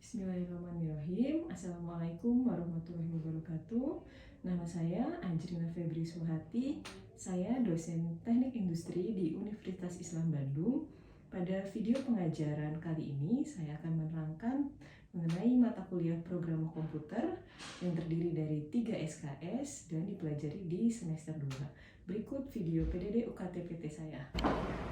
Bismillahirrahmanirrahim. Assalamualaikum warahmatullahi wabarakatuh. Nama saya Anjrina Febri Suhati. Saya dosen Teknik Industri di Universitas Islam Bandung. Pada video pengajaran kali ini, saya akan menerangkan mengenai mata kuliah program komputer yang terdiri dari 3 SKS dan dipelajari di semester 2. Berikut video PDD UKT-PT saya.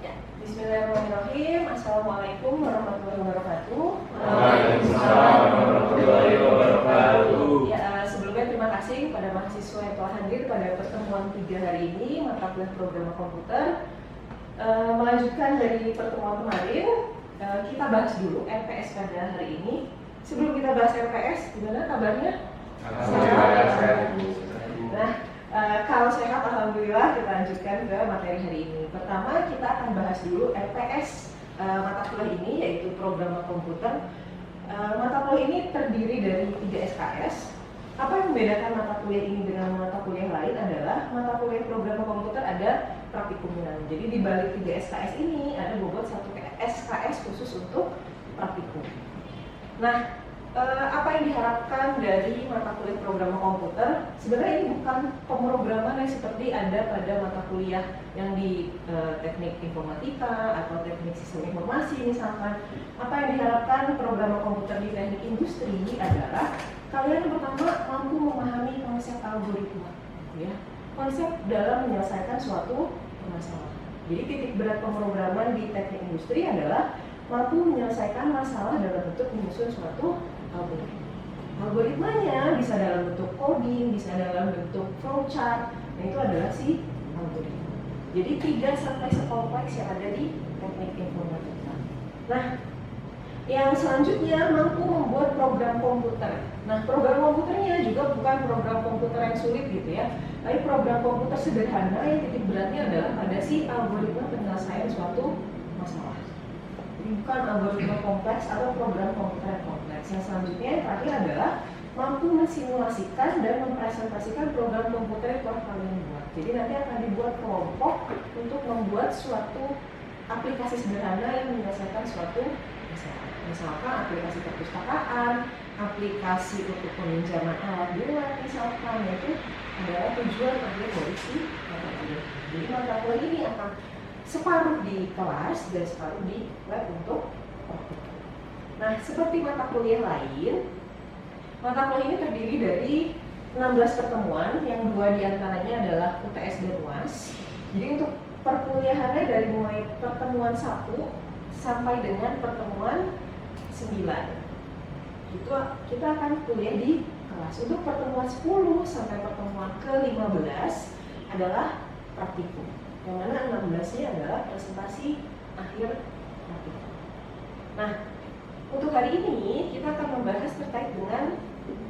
Ya, Bismillahirrahmanirrahim. Assalamualaikum warahmatullahi wabarakatuh. Waalaikumsalam warahmatullahi wabarakatuh. Ya, sebelumnya terima kasih kepada mahasiswa yang telah hadir pada pertemuan 3 hari ini mata kuliah program komputer. Melanjutkan dari pertemuan kemarin, kita bahas dulu RPS pada hari ini. Sebelum kita bahas RPS, gimana kabarnya? Sehat. Nah, kalau sehat, alhamdulillah, kita lanjutkan ke materi hari ini. Pertama, kita akan bahas dulu RPS mata kuliah ini, yaitu program komputer. Mata kuliah ini terdiri dari 3 SKS. Apa yang membedakan mata kuliah ini dengan mata kuliah lain adalah mata kuliah program komputer ada praktikumnya. Jadi di balik 3 SKS ini ada bobot 1 SKS khusus untuk praktikum. Nah, apa yang diharapkan dari mata kuliah program komputer? Sebenarnya ini bukan pemrograman yang seperti ada pada mata kuliah yang di teknik informatika atau teknik sistem informasi misalkan. Apa yang diharapkan program komputer di teknik industri adalah kalian yang pertama mampu memahami konsep algoritma, ya, konsep dalam menyelesaikan suatu permasalahan. Jadi titik berat pemrograman di teknik industri adalah mampu menyelesaikan masalah dalam bentuk menyusun suatu algoritma. Algoritmanya bisa dalam bentuk coding, bisa dalam bentuk flowchart, nah itu adalah si algoritma. Jadi tidak sampai sekompleks yang ada di teknik informatika. Nah, yang selanjutnya mampu membuat program komputer. Nah, program komputernya juga bukan program komputer yang sulit gitu ya, tapi program komputer sederhana yang titik beratnya adalah pada si algoritma penyelesaian suatu masalah. Bukan algoritma kompleks atau program komputer yang kompleks. Yang selanjutnya yang terakhir adalah mampu mensimulasikan dan mempresentasikan program komputer yang telah kalian buat. Jadi nanti akan dibuat kelompok untuk membuat suatu aplikasi sederhana yang menyelesaikan suatu masalah. Misalkan aplikasi perpustakaan, aplikasi untuk peminjaman alat bulan, misalkan, itu adalah tujuan akhir dari si mata kuliah. Jadi mata kuliah ini akan separuh di kelas dan separuh di lab untuk praktikum. Nah, seperti mata kuliah lain, mata kuliah ini terdiri dari 16 pertemuan, yang 2 diantaranya adalah UTS dan UAS. Jadi untuk perkuliahannya dari mulai pertemuan 1 sampai dengan pertemuan 9. Itu kita akan kuliah di kelas. Untuk pertemuan 10 sampai pertemuan ke-15 adalah praktikum, yang mana 16-nya adalah presentasi akhir praktikum. Nah, untuk hari ini kita akan membahas terkait dengan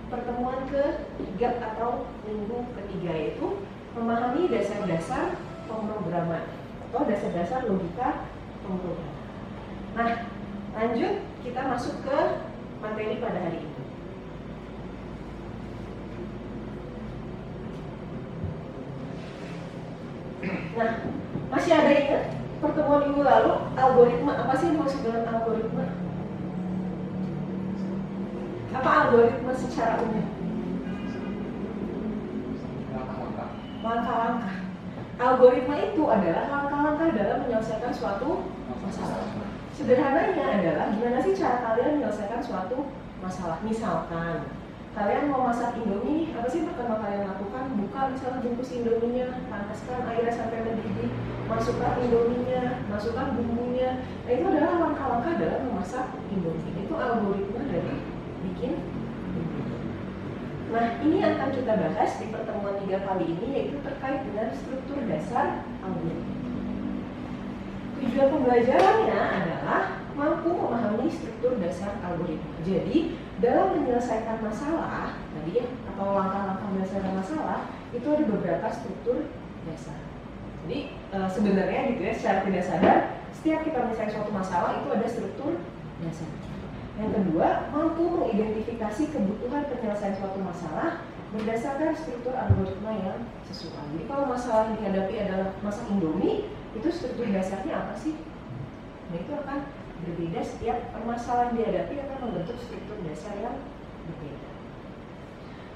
pertemuan ke-3 atau minggu ketiga, yaitu memahami dasar-dasar pemrograman atau dasar-dasar logika pemrograman. Nah, lanjut kita masuk ke materi pada hari ini. Nah, masih ada ingat pertemuan minggu lalu algoritma? Apa sih yang dimaksud dengan algoritma? Apa algoritma secara umum? Langkah-langkah. Algoritma itu adalah langkah-langkah dalam menyelesaikan suatu masalah. Sederhananya adalah gimana sih cara kalian menyelesaikan suatu masalah. Misalkan kalian mau masak Indomie, apa sih pertama kalian lakukan? Buka misalnya bungkus Indominya, panaskan airnya sampai mendidih, masukkan Indominya, masukkan bumbunya. Nah, itu adalah langkah-langkah dalam memasak Indomie. Itu algoritma dari bikin Indomie. Nah, ini akan kita bahas di pertemuan 3 kali ini, yaitu terkait dengan struktur dasar algoritma. Tujuan pembelajarannya adalah mampu memahami struktur dasar algoritma. Jadi, dalam menyelesaikan masalah tadi ya, atau langkah-langkah menyelesaikan masalah, itu ada beberapa struktur dasar. Jadi sebenarnya gitu ya, secara tidak sadar, setiap kita menyelesaikan suatu masalah itu ada struktur dasar. Yang kedua, mampu mengidentifikasi kebutuhan penyelesaian suatu masalah berdasarkan struktur algoritma yang sesuai. Jadi kalau masalah yang dihadapi adalah masak Indomie, itu struktur dasarnya apa sih? Nah, itu akan berbeda, setiap permasalahan dihadapi akan membentuk struktur dasar yang berbeda.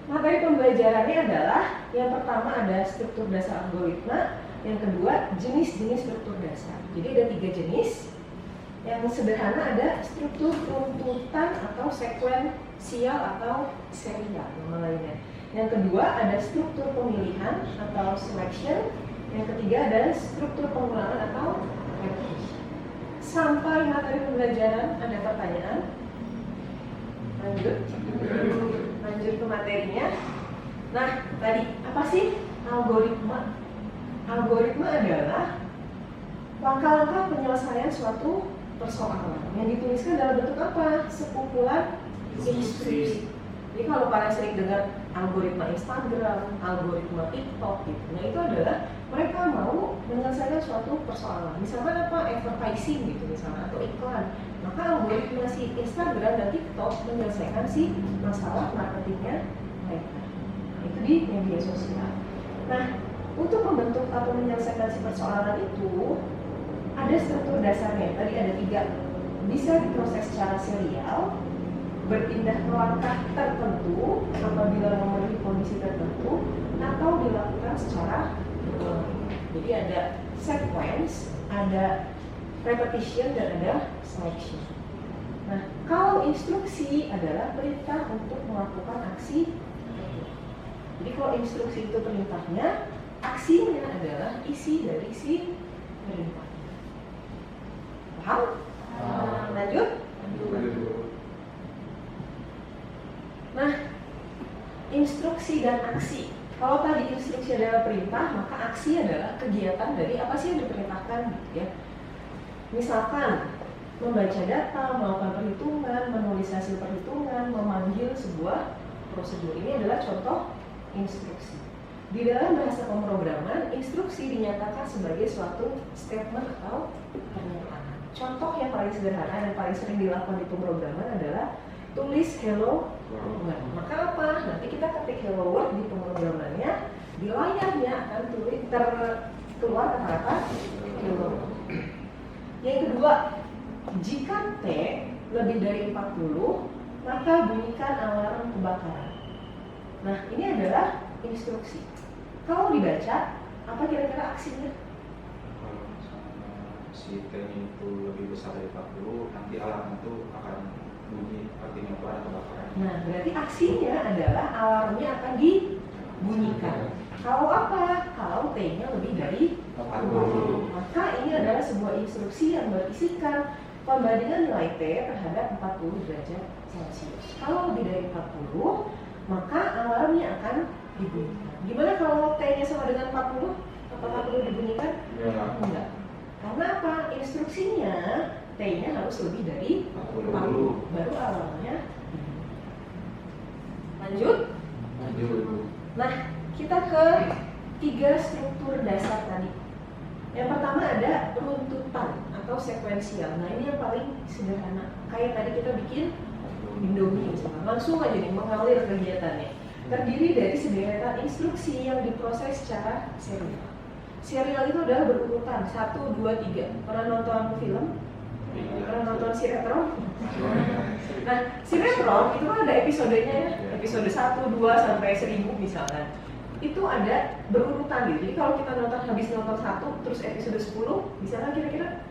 Materi pembelajarannya adalah yang pertama ada struktur dasar algoritma, yang kedua jenis-jenis struktur dasar. Jadi ada 3 jenis. Yang sederhana ada struktur runtutan atau sekuensial atau serial nama lainnya. Yang kedua ada struktur pemilihan atau selection. Yang ketiga ada struktur pengulangan atau repetition. Sampai materi pembelajaran ada pertanyaan? Lanjut ke materinya. Nah, tadi apa sih algoritma? Algoritma adalah langkah-langkah penyelesaian suatu persoalan yang dituliskan dalam bentuk apa? Sekumpulan instruksi. Jadi kalau kalian sering dengar algoritma Instagram, algoritma TikTok gitu, nah itu adalah mereka mau menyelesaikan suatu persoalan. Misalkan apa? Advertising gitu misalnya, atau iklan. Maka algoritma si Instagram dan TikTok menyelesaikan si masalah marketingnya mereka. Nah, itu di media sosial. Nah, untuk membentuk atau menyelesaikan si persoalan itu ada struktur dasarnya. Tadi ada 3. Bisa diproses secara serial, berpindah ke langkah tertentu apabila memenuhi kondisi tertentu, atau dilakukan secara berulang. Jadi ada sequence, ada repetition, dan ada selection. Nah, kalau instruksi adalah perintah untuk melakukan aksi. Jadi kalau instruksi itu perintahnya, aksinya adalah isi dari si perintah. Paham? Lanjut. Nah, instruksi dan aksi. Kalau tadi instruksi adalah perintah, maka aksi adalah kegiatan dari apa sih yang diperintahkan, gitu ya. Misalkan membaca data, melakukan perhitungan, menulis hasil perhitungan, memanggil sebuah prosedur. Ini adalah contoh instruksi. Di dalam bahasa pemrograman, instruksi dinyatakan sebagai suatu statement atau pernyataan. Contoh yang paling sederhana dan paling sering dilakukan di pemrograman adalah tulis hello world. Maka apa? Nanti kita ketik hello world di pemrogramannya, di layarnya akan keluar kata-kata hello world. Yang kedua, jika T lebih dari 40, maka bunyikan alarm kebakaran. Nah, ini adalah instruksi. Kalau dibaca, apa kira-kira aksinya? Kalau si T-nya itu lebih besar dari 40, nanti alarm itu akan bunyi, artinya apa? Ada kebakaran. Nah, berarti aksinya adalah alarmnya akan dibunyikan. Kalau apa? Kalau T-nya lebih dari 40. Maka ini adalah sebuah instruksi yang berisikan pembandingan nilai T terhadap 40 derajat Celcius. Kalau lebih dari 40, maka alarmnya akan dibunyikan. Gimana kalau T-nya sama dengan 40? Apakah perlu dibunyikan? Ya. Enggak. Karena apa? Instruksinya T-nya harus lebih dari 40. Baru alarmnya dibunyikan. Lanjut. Nah, kita ke 3 struktur dasar tadi. Yang pertama ada runtutan atau sekuensial. Nah, ini yang paling sederhana. Kayak tadi kita bikin Indomie misalnya. Langsung aja nih mengalir kegiatannya. Terdiri dari sederetan instruksi yang diproses secara serial. Serial itu adalah berurutan 1, 2, 3. Pernah nonton film? Pernah nonton sinetron? Nah, sinetron itu kan ada episodenya ya. Episode 1, 2 sampai 1000 misalkan. Itu ada berurutan gitu. Jadi kalau kita habis nonton 1 terus episode 10, bisa kan kira-kira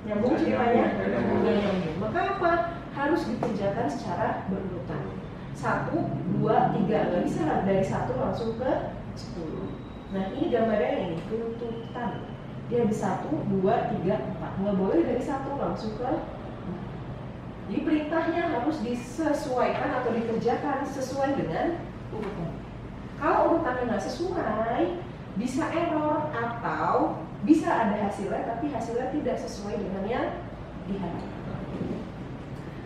nyambung ceritanya? Nyambung. Maka apa? Harus dikerjakan secara berurutan. 1, 2, 3. Nggak bisa dari 1 langsung ke 10. Nah, ini gambarnya ini, runtutan. Dia di 1, 2, 3, 4. Nggak boleh dari 1 langsung ke 4. Jadi perintahnya harus disesuaikan atau dikerjakan sesuai dengan urutan. Kalau urutannya nggak sesuai, bisa error atau bisa ada hasilnya tapi hasilnya tidak sesuai dengan yang diharapkan.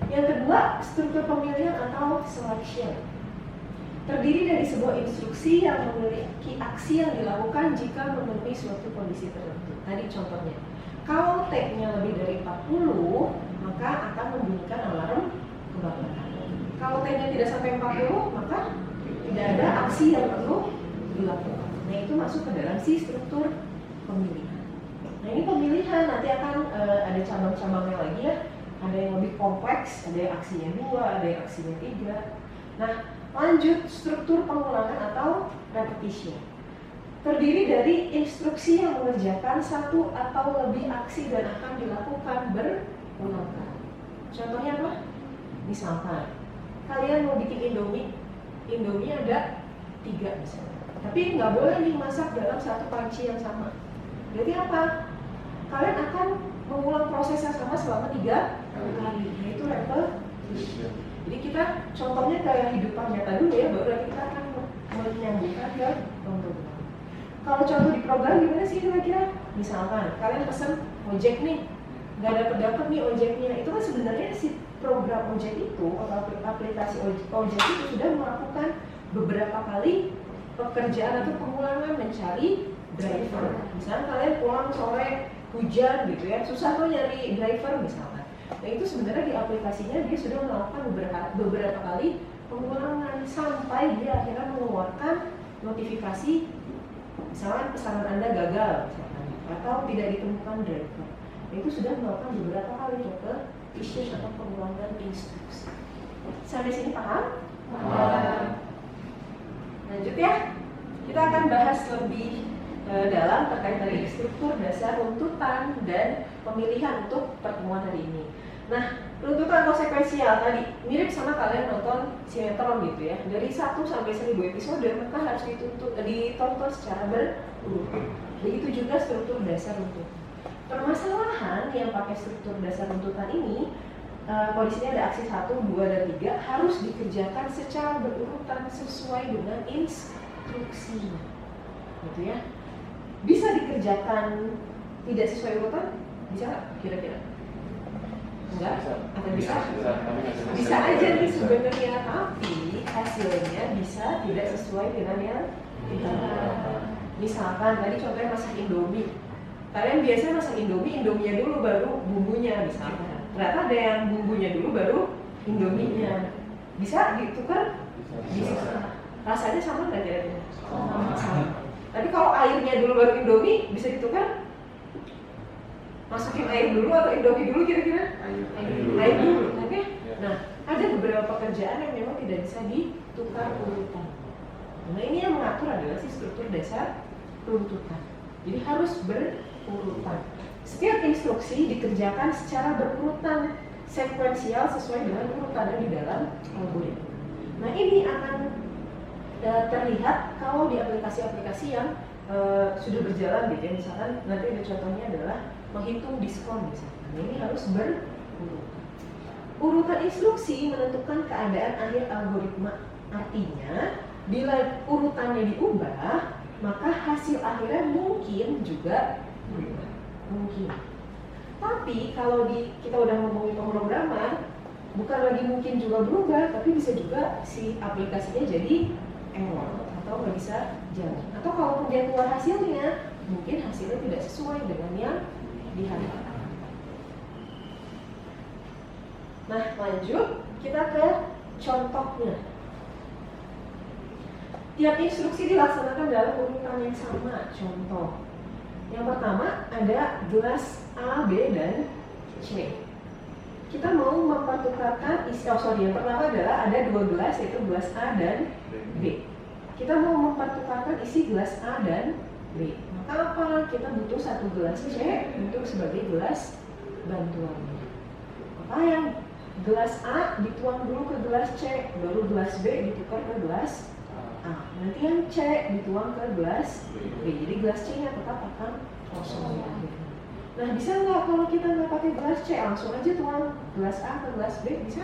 Yang kedua, struktur pemilihan atau selection. Terdiri dari sebuah instruksi yang memiliki aksi yang dilakukan jika memenuhi suatu kondisi tertentu. Tadi contohnya, kalau T-nya lebih dari 40, maka akan membunyikan alarm kebakaran. Kalau T-nya tidak sampai 40, maka tidak ada aksi yang perlu dilakukan. Nah, itu masuk ke dalam si struktur pemilihan. Nah, ini pemilihan nanti akan ada cabang-cabangnya lagi ya. Ada yang lebih kompleks, ada yang aksinya 2, ada yang aksinya 3. Nah, lanjut struktur pengulangan atau repetition. Terdiri dari instruksi yang mengerjakan 1 atau lebih aksi dan akan dilakukan berulang kali. Contohnya apa? Misalkan kalian mau bikin Indomie ada 3 misalnya. Tapi nggak boleh nih masak dalam satu panci yang sama. Berarti apa? Kalian akan mengulang proses yang sama selama 3 kali, yaitu repetition. Jadi kita contohnya kayak kehidupan nyata dulu ya, baru lagi kita akan menyambungkan ke program. Kalau contoh di program gimana sih kira-kira? Misalkan kalian pesen ojek nih, nggak dapet nih ojeknya, itu kan sebenarnya si program ojek itu atau aplikasi ojek itu sudah melakukan beberapa kali pekerjaan atau pengulangan mencari driver. Misalnya kalian pulang sore hujan gitu ya, susah tuh nyari driver misalkan. Nah itu sebenarnya di aplikasinya dia sudah melakukan beberapa kali pengulangan sampai dia akhirnya mengeluarkan notifikasi misalnya pesanan Anda gagal misalkan, atau tidak ditemukan driver. Nah, itu sudah melakukan beberapa kali repetition atau pengulangan instruksi. Sampai sini paham? Paham. Lanjut ya, kita akan bahas lebih dalam terkait dari struktur dasar runtutan dan pemilihan untuk pertemuan hari ini. Nah, runtutan konsekuensial tadi mirip sama kalian nonton sinetron gitu ya. Dari 1 sampai 1000 episode maka harus ditonton secara berurutan. Begitu juga struktur dasar runtutan. Permasalahan yang pakai struktur dasar runtutan ini, kalau di sini ada aksi 1, 2, dan 3 harus dikerjakan secara berurutan sesuai dengan instruksinya. Gitu ya. Bisa dikerjakan tidak sesuai urutan? Bisa nggak kira-kira? Enggak? Atau bisa? Bisa aja nih sebenarnya, tapi hasilnya bisa tidak sesuai dengan yang kita harapkan. Misalkan tadi contohnya masak Indomie. Kalian biasanya masak Indominya dulu baru bumbunya misalkan. Ternyata ada yang bumbunya dulu baru Indominya. Bisa gitu kan? Bisa. Rasanya sama nggak kira-kira? Sama. Tapi kalau airnya dulu baru Indomie, bisa ditukar? Masukin air dulu atau Indomie dulu kira-kira? Air dulu, oke? Nah, ada beberapa pekerjaan yang memang tidak bisa ditukar urutan. Nah, ini yang mengatur adalah si struktur dasar runtutan. Jadi harus berurutan. Setiap instruksi dikerjakan secara berurutan, sekuensial sesuai dengan urutannya di dalam algoritma. Nah, ini akan terlihat kalau di aplikasi-aplikasi yang sudah berjalan gitu ya. Misalkan nanti ada contohnya adalah menghitung diskon misalkan. Ini harus berurutan. Urutan instruksi menentukan keadaan akhir algoritma. Artinya, bila urutannya diubah, maka hasil akhirnya mungkin juga berubah. Mungkin. Tapi kalau kita udah ngomongin pemrograman, bukan lagi mungkin juga berubah, tapi bisa juga si aplikasinya jadi error atau nggak bisa jalan. Atau kalau dia keluar hasilnya, mungkin hasilnya tidak sesuai dengan yang diharapkan. Nah, lanjut kita ke contohnya. Tiap instruksi dilaksanakan dalam urutan yang sama. Contoh. Yang pertama ada gelas A, B, dan C. Kita mau mempertukarkan yang pertama adalah ada 2 gelas, yaitu gelas A dan B. Kita mau mempertukarkan isi gelas A dan B. Maka apa? Kita butuh 1 gelas C untuk sebagai gelas bantuannya. Maka yang gelas A dituang dulu ke gelas C, baru gelas B ditukar ke gelas A. Nanti yang C dituang ke gelas B. Jadi gelas C-nya tetap akan kosong. Nah, bisa nggak kalau kita nggak pakai gelas C, langsung aja tuang gelas A ke gelas B, bisa?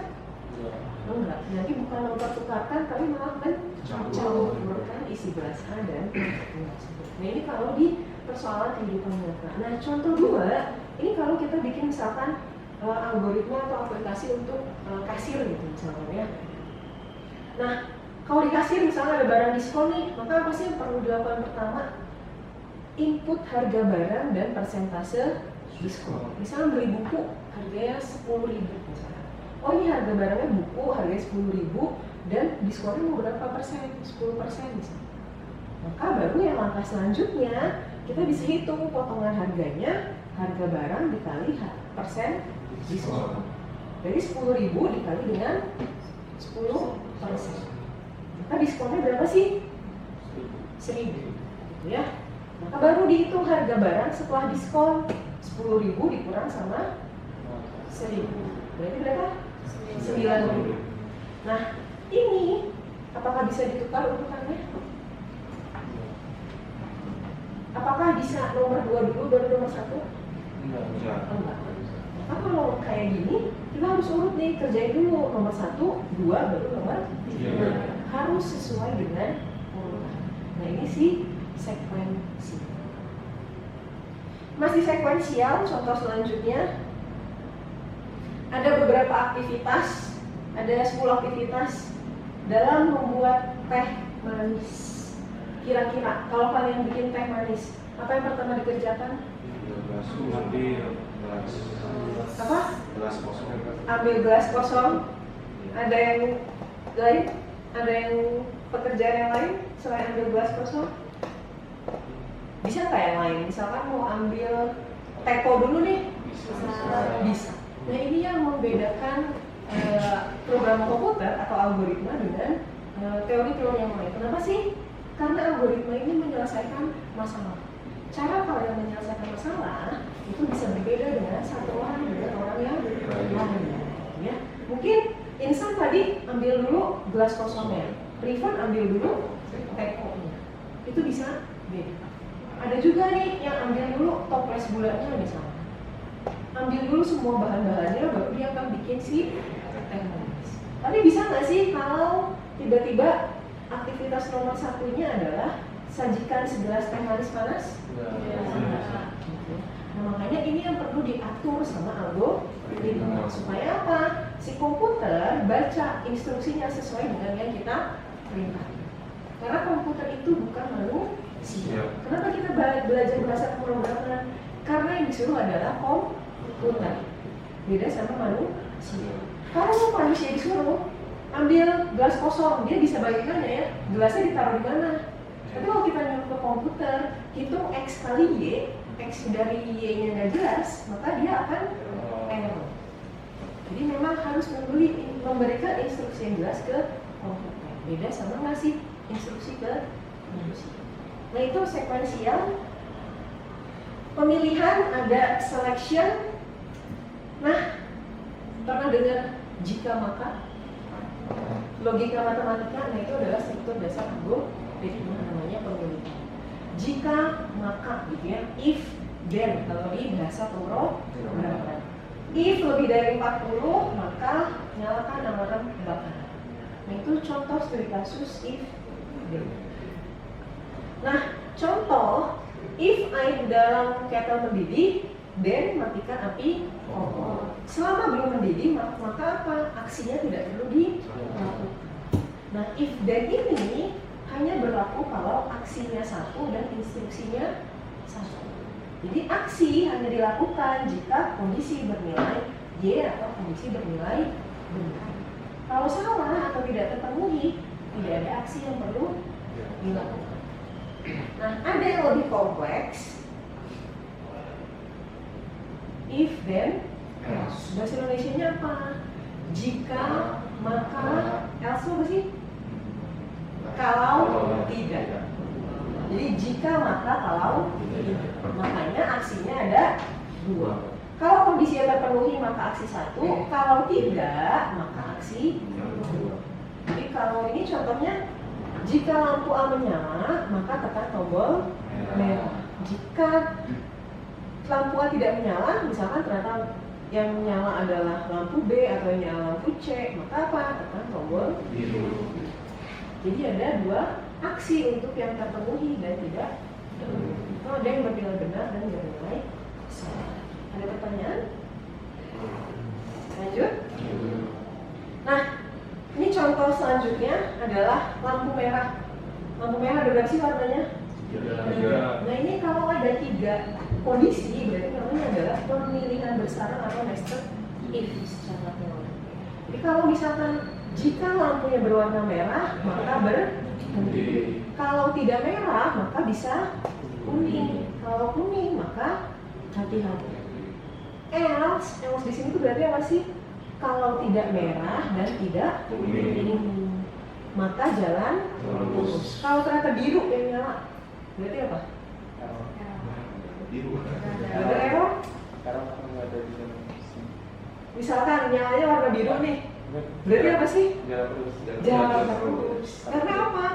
Enggak. Nanti bukan mempertukarkan, tapi malah mencampurkan isi gelas A dan gelas B. Nah, ini kalau di persoalan kehidupan nyata. Nah, contoh 2, ini kalau kita bikin misalkan algoritma atau aplikasi untuk kasir gitu misalnya ya. Nah, kalau di kasir misalnya ada barang diskon nih, maka apa sih yang perlu dilakukan pertama? Input harga barang dan persentase diskon. Misalnya beli buku harganya 10.000 misalnya. Oh, ini harga barangnya buku harganya 10.000 dan diskonnya mau berapa persen? 10% misalnya. Maka baru yang langkah selanjutnya kita bisa hitung potongan harganya, harga barang dikali persen diskon. Dari 10.000 dikali dengan 10%. Maka diskonnya berapa sih? 1.000, gitu ya. Maka baru dihitung harga barang setelah diskon. 10.000 dikurang sama 1.000. Berarti berapa? 9.000. Nah, ini apakah bisa ditukar urutannya? Apakah bisa nomor 2 dulu baru nomor 1? Enggak. Enggak. Maka kalau kayak gini, kita harus urut nih, kerjain dulu nomor 1, 2, baru nomor 3. Harus sesuai dengan urutan. Nah, ini sih sekuensi. Masih sekuensial, contoh selanjutnya ada beberapa aktivitas, ada 10 aktivitas dalam membuat teh manis. Kira-kira kalau kalian bikin teh manis, apa yang pertama dikerjakan? Apa? Gelas kosong. Ambil gelas kosong. Ada yang lain? Ada yang pekerjaan yang lain selain ambil gelas kosong? Bisa nggak yang lain? Misalkan mau ambil teko dulu nih? Bisa. Nah, ini yang membedakan program komputer atau algoritma dengan teori-teori yang lain. Kenapa sih? Karena algoritma ini menyelesaikan masalah. Cara kalian menyelesaikan masalah itu bisa berbeda dengan satu orang dengan orang yang lain. Ya, mungkin Insan tadi ambil dulu gelas kosongnya, Rifan ambil dulu tekonya. Itu bisa beda. Ada juga nih yang ambil dulu toples gulanya misalnya. Ambil dulu semua bahan-bahannya baru dia akan bikin si teh manis. Tapi bisa nggak sih kalau tiba-tiba aktivitas nomor 1-nya adalah sajikan segelas teh manis panas? Nah, makanya ini yang perlu diatur sama algoritma supaya apa? Si komputer baca instruksinya sesuai dengan yang kita perintahkan. Karena komputer itu bukan manusia. Kenapa kita belajar bahasa pemrograman? Karena yang disuruh adalah komputer. Beda sama manusia. Kalau manusia disuruh ambil gelas kosong, dia bisa bagikannya ya. Gelasnya ditaruh di mana? Tapi kalau kita nyuruh ke komputer, hitung X kali Y, X dari Y-nya nggak jelas, maka dia akan error. Jadi memang harus memberikan instruksi yang jelas ke komputer. Beda sama ngasih instruksi ke manusia. Nah, itu sekuensial. Pemilihan ada selection. Nah, pernah dengar jika maka? Logika matematika, nah itu adalah struktur dasar algoritma namanya pemilihan. Jika maka gitu ya, if then kalau di bahasa pemrograman. If lebih dari 40 maka nyalakan alarm kebakaran. Nah itu contoh studi kasus if then. Nah contoh if air dalam kettle mendidih, then matikan api kompor. Selama belum mendidih maka apa? Aksinya tidak perlu dilakukan. Nah if then ini hanya berlaku kalau aksinya satu dan instruksinya satu. Jadi aksi hanya dilakukan jika kondisi bernilai Y atau kondisi bernilai benar. Kalau salah atau tidak terpenuhi, tidak ada aksi yang perlu dilakukan. Nah, ada yang lebih kompleks. If then, bahasa Indonesianya apa? Jika, maka, else apa sih? Kalau tidak. Jadi jika, maka, kalau tidak. Makanya aksinya ada dua. Kalau kondisi yang terpenuhi maka aksi satu, kalau tidak maka aksi dua. Jadi kalau ini contohnya, jika lampu A menyala maka tekan tombol merah. Jika lampu A tidak menyala, misalkan ternyata yang menyala adalah lampu B atau yang nyala lampu C, maka apa? Tekan tombol biru. Jadi ada dua aksi untuk yang terpenuhi dan tidak terpenuhi. Itu ada yang bernilai benar dan bernilai salah. Ada pertanyaan? Lanjut. Nah, ini contoh selanjutnya adalah lampu merah. Lampu merah ada berapa sih warnanya? 3. Nah ini kalau ada 3 kondisi, berarti namanya adalah pemilihan bersarang atau nested if secara teori. Jadi kalau misalkan jika lampunya berwarna merah, maka berhenti. Kalau tidak merah, maka bisa kuning. Kalau kuning, maka hati-hati. Else di sini tuh berarti apa sih? Kalau tidak merah dan tidak kuning, maka jalan lurus. Kalau ternyata biru yang nyala, berarti apa? Biru. Ada error? Sekarang nggak ada di dalam mesin. Misalkan nyalanya warna biru nih, berarti apa sih? Jalan terus. Jalan terus. Karena apa?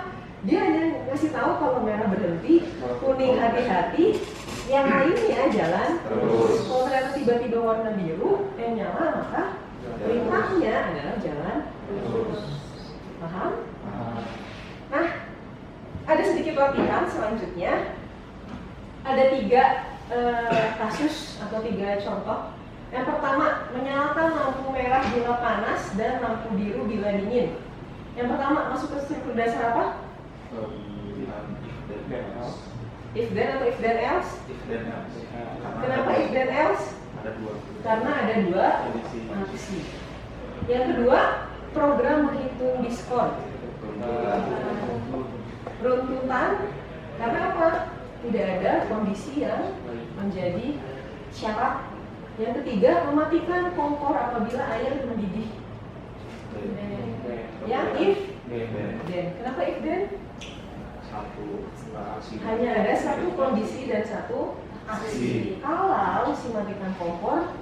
Dia hanya ngasih tahu kalau merah berhenti, kuning hati-hati, yang lainnya jalan terus. Kalau ternyata tiba-tiba warna biru yang nyala, maka perintahnya adalah jalan terus. Paham? Nah, ada sedikit latihan selanjutnya. Ada 3 kasus atau 3 contoh. Yang pertama, menyalakan lampu merah bila panas dan lampu biru bila dingin. Yang pertama, masuk ke struktur dasar apa? If then atau if then else? If then else. Kenapa if then else? Ada 2. Karena ada 2 aksi. Yang kedua, program menghitung diskon. Runtutan. Karena apa? Tidak ada kondisi yang menjadi syarat. Yang ketiga, mematikan kompor apabila air mendidih. Yang if then. Kenapa if then? Satu aksi. Hanya ada 1 kondisi dan 1 aksi. Kalau si matikan kompor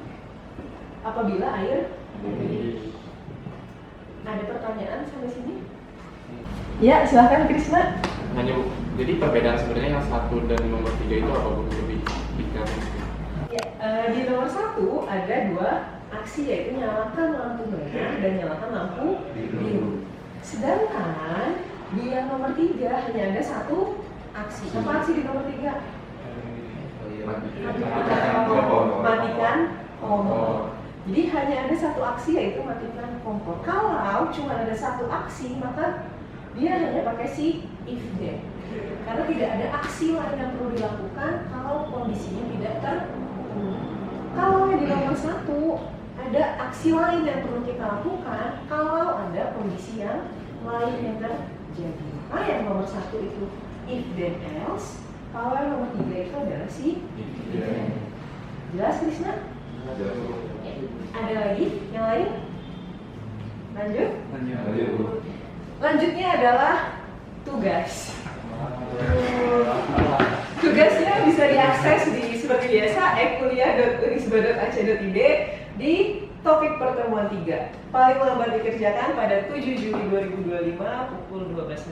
apabila air mendidih. Ada pertanyaan sampai sini? Ya, silahkan Krisna. Hanya Bu, jadi perbedaan sebenarnya yang 1 dan nomor 3 itu apa Bu? Lebih detail. Ya, di nomor 1 ada 2 aksi, yaitu nyalakan lampu merah dan nyalakan lampu biru. Sedangkan di yang nomor 3 hanya ada 1 aksi. Apa aksi di nomor 3? Matikan kompor. Jadi hanya ada 1 aksi, yaitu matikan kompor. Kalau cuma ada 1 aksi, maka dia hanya pakai si if then. Karena tidak ada aksi lain yang perlu dilakukan kalau kondisinya tidak terpenuhi. Kalau yang di nomor 1 ada aksi lain yang perlu kita lakukan kalau ada kondisi yang lain yang terjadi. Maka yang nomor 1 itu if then else. Kalau yang nomor 3 itu adalah si if then. Jelas Krisna? Ada lagi yang lain? Lanjut? Lanjutnya adalah tugas. Tugasnya bisa diakses di seperti biasa ekuliah.unisba.ac.id di topik pertemuan 3. Paling lambat dikerjakan pada 7 Juli 2025 pukul 12.00.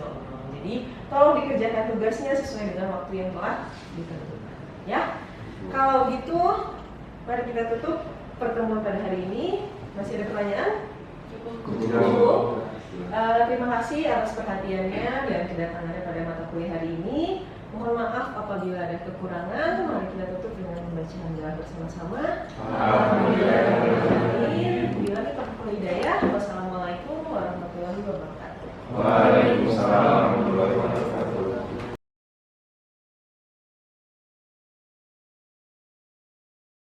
Jadi tolong dikerjakan tugasnya sesuai dengan waktu yang telah ditentukan. Ya. Kalau gitu, mari kita tutup pertemuan pada hari ini. Masih ada pertanyaan? Cukup. Terima kasih atas perhatiannya dan kedatangannya pada mata kuliah hari ini. Mohon maaf apabila ada kekurangan. Mari kita tutup dengan membaca hamdalah bersama-sama. Alhamdulillah. Bila kita hidayah. Wassalamualaikum warahmatullahi wabarakatuh. Waalaikumsalam.